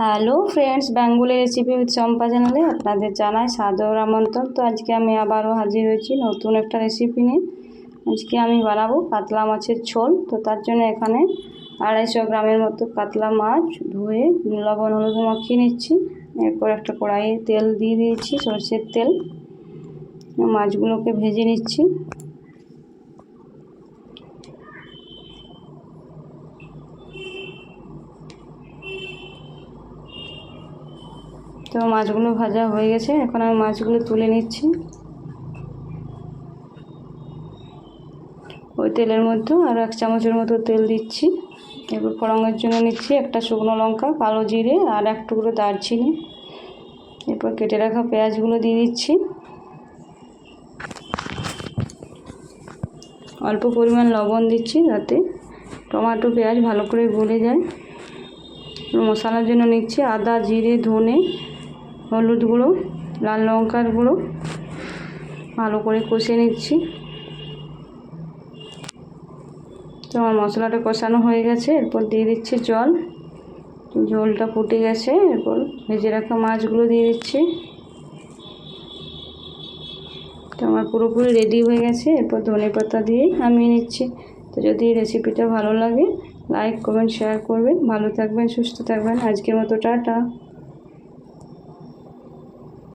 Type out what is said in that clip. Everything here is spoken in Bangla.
Hello friends, Bengali recipe with Champa চ্যানেলে আপনাদের জানাই সাদর আমন্ত্রণ। তো আজকে আমি আবারও হাজির হয়েছি নতুন একটা রেসিপি নিয়ে। আজকে আমি বানাবো কাতলা মাছের ঝোল। তো তার জন্য এখানে 250 গ্রামের মতো কাতলা মাছ ধুয়ে লবণ হলুদ মাখিয়ে নিচ্ছি। এরপর একটা কড়াইয়ে তেল দিয়ে দিয়েছি, সরষের তেল। মাছগুলোকে ভেজে নিচ্ছি। তো মাছগুলো ভাজা হয়ে গেছে, এখন আমি মাছগুলো তুলে নিচ্ছি। ওই তেলের মধ্যে আরও 1 চামচের মতো তেল দিচ্ছি। এরপর ফোড়নের জন্য নিচ্ছি একটা শুকনো লঙ্কা, কালো জিরে আর 1 টুকরো দারচিনি। এরপর কেটে রাখা পেঁয়াজগুলো দিয়ে দিচ্ছি। অল্প পরিমাণ লবণ দিচ্ছি যাতে টমেটো পেঁয়াজ ভালো করে গলে যায়। মশলার জন্য নিচ্ছি আদা, জিরে, ধনে, হলুদ গুঁড়ো, লাল লঙ্কার গুঁড়ো। ভালো করে কষে নিচ্ছি। তো আমার মশলাটা কষানো হয়ে গেছে, এরপর দিয়ে দিচ্ছি জল। ঝোলটা ফুটে গেছে, এরপর ভেজে রাখা মাছগুলো দিয়ে দিচ্ছি। তো আমার পুরোপুরি রেডি হয়ে গেছে, এরপর ধনেপাতা দিয়ে নামিয়ে নিচ্ছি। তো যদি রেসিপিটা ভালো লাগে লাইক কমেন্ট শেয়ার করবেন। ভালো থাকবেন, সুস্থ থাকবেন। আজকের মতো টাটা।